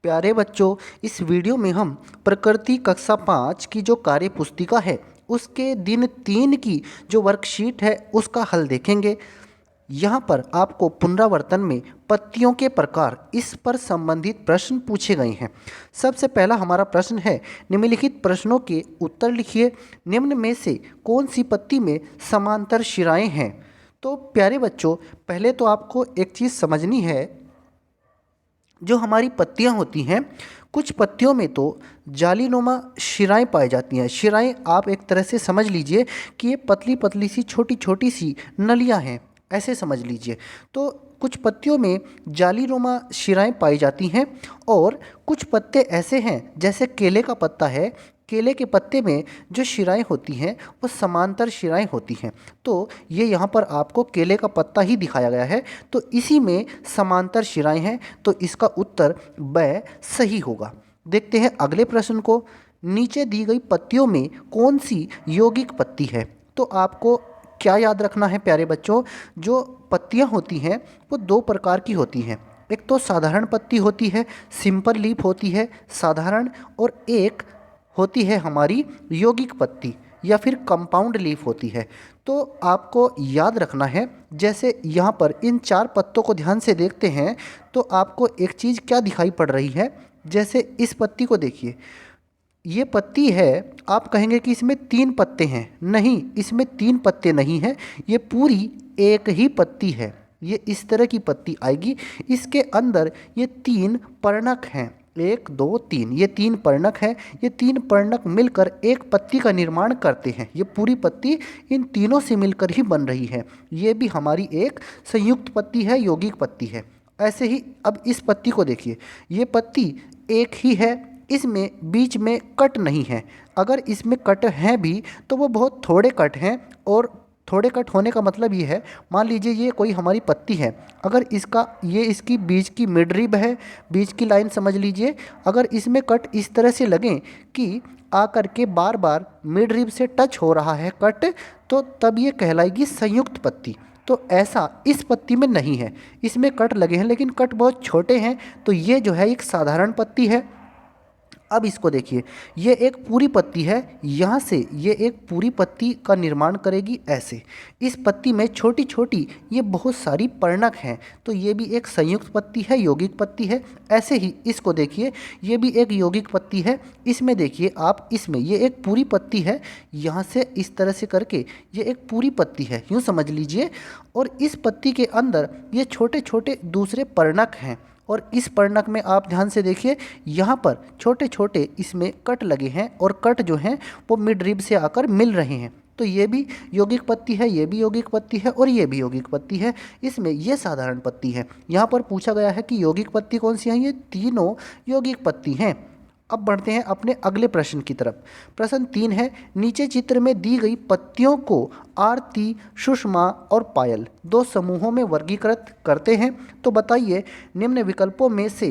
प्यारे बच्चों, इस वीडियो में हम प्रकृति कक्षा 5 की जो कार्य पुस्तिका है उसके दिन 3 की जो वर्कशीट है उसका हल देखेंगे। यहाँ पर आपको पुनरावर्तन में पत्तियों के प्रकार इस पर संबंधित प्रश्न पूछे गए हैं। सबसे पहला हमारा प्रश्न है, निम्नलिखित प्रश्नों के उत्तर लिखिए। निम्न में से कौन सी पत्ती में समांतर शिराएं हैं? तो प्यारे बच्चों, पहले तो आपको एक चीज़ समझनी है। जो हमारी पत्तियां होती हैं, कुछ पत्तियों में तो जालीनुमा शिराएं पाई जाती हैं। शिराएं आप एक तरह से समझ लीजिए कि ये पतली पतली सी छोटी छोटी सी नलियां हैं, ऐसे समझ लीजिए। तो कुछ पत्तियों में जालीनुमा शिराएं पाई जाती हैं और कुछ पत्ते ऐसे हैं, जैसे केले का पत्ता है। केले के पत्ते में जो शिराएं होती हैं वो समांतर शिराएं होती हैं। तो ये यहाँ पर आपको केले का पत्ता ही दिखाया गया है, तो इसी में समांतर शिराएं हैं, तो इसका उत्तर ब सही होगा। देखते हैं अगले प्रश्न को। नीचे दी गई पत्तियों में कौन सी यौगिक पत्ती है? तो आपको क्या याद रखना है प्यारे बच्चों, जो पत्तियां होती हैं वो दो प्रकार की होती हैं। एक तो साधारण पत्ती होती है, सिंपल लीफ होती है साधारण, और एक होती है हमारी यौगिक पत्ती या फिर कंपाउंड लीफ होती है। तो आपको याद रखना है, जैसे यहाँ पर इन चार पत्तों को ध्यान से देखते हैं तो आपको एक चीज़ क्या दिखाई पड़ रही है। जैसे इस पत्ती को देखिए, ये पत्ती है, आप कहेंगे कि इसमें तीन पत्ते हैं। नहीं, इसमें तीन पत्ते नहीं हैं, ये पूरी एक ही पत्ती है। ये इस तरह की पत्ती आएगी। इसके अंदर ये तीन पर्णक हैं, एक दो तीन, ये तीन पर्णक हैं। ये तीन पर्णक मिलकर एक पत्ती का निर्माण करते हैं। ये पूरी पत्ती इन तीनों से मिलकर ही बन रही है। ये भी हमारी एक संयुक्त पत्ती है, यौगिक पत्ती है। ऐसे ही अब इस पत्ती को देखिए, ये पत्ती एक ही है, इसमें बीच में कट नहीं है। अगर इसमें कट हैं भी तो वो बहुत थोड़े कट हैं। और थोड़े कट होने का मतलब ये है, मान लीजिए ये कोई हमारी पत्ती है, अगर इसकी बीच की मिड रिब है, बीच की लाइन समझ लीजिए। अगर इसमें कट इस तरह से लगें कि आकर के बार बार मिड रिब से टच हो रहा है कट, तो तब ये कहलाएगी संयुक्त पत्ती। तो ऐसा इस पत्ती में नहीं है, इसमें कट लगे हैं लेकिन कट बहुत छोटे हैं, तो ये जो है एक साधारण पत्ती है। अब इसको देखिए, ये एक पूरी पत्ती है, यहाँ से ये एक पूरी पत्ती का निर्माण करेगी ऐसे। इस पत्ती में छोटी छोटी ये बहुत सारी पर्णक हैं, तो ये भी एक संयुक्त पत्ती है, यौगिक पत्ती है। ऐसे ही इसको देखिए, ये भी एक यौगिक पत्ती है। इसमें देखिए आप, इसमें ये एक पूरी पत्ती है, यहाँ से इस तरह से करके ये एक पूरी पत्ती है, यूँ समझ लीजिए। और इस पत्ती के अंदर ये छोटे छोटे दूसरे पर्णक हैं, और इस पर्णक में आप ध्यान से देखिए, यहाँ पर छोटे छोटे इसमें कट लगे हैं, और कट जो हैं वो मिड रिब से आकर मिल रहे हैं। तो ये भी यौगिक पत्ती है, ये भी यौगिक पत्ती है, और ये भी यौगिक पत्ती है। इसमें ये साधारण पत्ती है। यहाँ पर पूछा गया है कि यौगिक पत्ती कौन सी है? ये तीनों यौगिक पत्ती हैं। अब बढ़ते हैं अपने अगले प्रश्न की तरफ। प्रश्न 3 है, नीचे चित्र में दी गई पत्तियों को आरती, सुषमा और पायल दो समूहों में वर्गीकृत करते हैं। तो बताइए, निम्न विकल्पों में से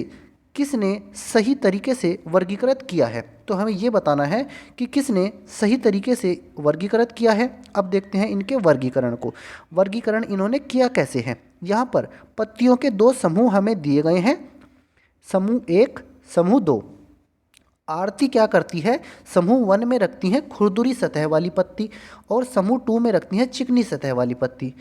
किसने सही तरीके से वर्गीकृत किया है? तो हमें ये बताना है कि किसने सही तरीके से वर्गीकृत किया है। अब देखते हैं इनके वर्गीकरण को। वर्गीकरण इन्होंने किया कैसे है। यहाँ पर पत्तियों के दो समूह हमें दिए गए हैं, समूह 1, समूह 2। आरती क्या करती है? समूह 1 में रखती हैं खुरदुरी सतह वाली पत्ती, और समूह 2 में रखती हैं चिकनी सतह वाली पत्ती।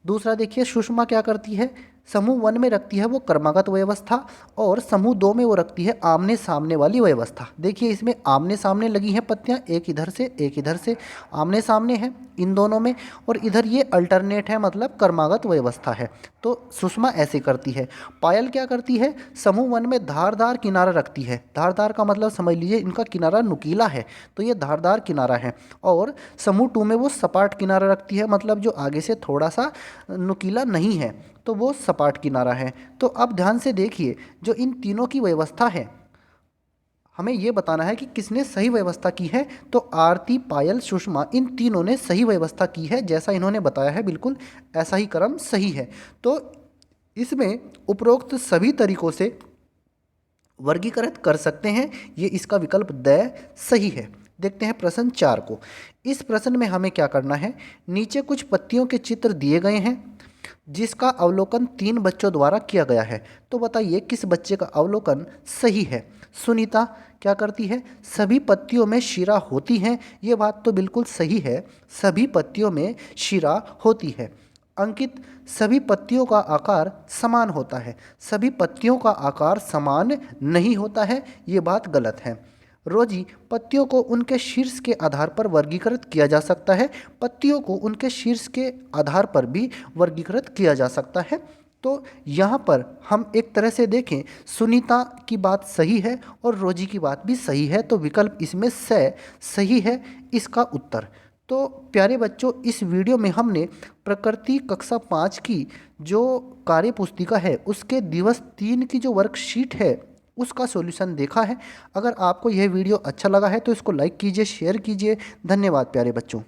दूसरा देखिए, सुषमा क्या करती है? समूह 1 में रखती है वो क्रमागत व्यवस्था, और समूह 2 में वो रखती है आमने सामने वाली व्यवस्था। देखिए इसमें आमने सामने लगी हैं पत्तियां, एक इधर से एक इधर से, आमने सामने है इन दोनों में, और इधर ये अल्टरनेट है, मतलब क्रमागत व्यवस्था है। तो सुषमा ऐसे करती है। पायल क्या करती है? समूह 1 में धारदार किनारा रखती है। धारदार का मतलब समझ लीजिए इनका किनारा नुकीला है, तो ये धारदार किनारा है। और समूह 2 में वो सपाट किनारा रखती है, मतलब जो आगे से थोड़ा सा नुकीला नहीं है, तो वो सपाट किनारा है। तो अब ध्यान से देखिए, जो इन तीनों की व्यवस्था है, हमें ये बताना है कि किसने सही व्यवस्था की है। तो आरती, पायल, सुषमा, इन तीनों ने सही व्यवस्था की है, जैसा इन्होंने बताया है बिल्कुल ऐसा ही क्रम सही है। तो इसमें उपरोक्त सभी तरीकों से वर्गीकृत कर सकते हैं, ये इसका विकल्प द सही है। देखते हैं प्रश्न 4 को। इस प्रश्न में हमें क्या करना है, नीचे कुछ पत्तियों के चित्र दिए गए हैं। जिसका अवलोकन 3 बच्चों द्वारा किया गया है। तो बताइए किस बच्चे का अवलोकन सही है। सुनीता क्या करती है, सभी पत्तियों में शिरा होती हैं। ये बात तो बिल्कुल सही है, सभी पत्तियों में शिरा होती है। अंकित, सभी पत्तियों का आकार समान होता है। सभी पत्तियों का आकार समान नहीं होता है, ये बात गलत है। रोजी, पत्तियों को उनके शीर्ष के आधार पर वर्गीकृत किया जा सकता है। पत्तियों को उनके शीर्ष के आधार पर भी वर्गीकृत किया जा सकता है। तो यहाँ पर हम एक तरह से देखें, सुनीता की बात सही है और रोजी की बात भी सही है, तो विकल्प इसमें सही है इसका उत्तर। तो प्यारे बच्चों, इस वीडियो में हमने प्रकृति कक्षा 5 की जो कार्य पुस्तिका है उसके दिवस 3 की जो वर्कशीट है उसका सॉल्यूशन देखा है। अगर आपको यह वीडियो अच्छा लगा है तो इसको लाइक कीजिए, शेयर कीजिए। धन्यवाद प्यारे बच्चों।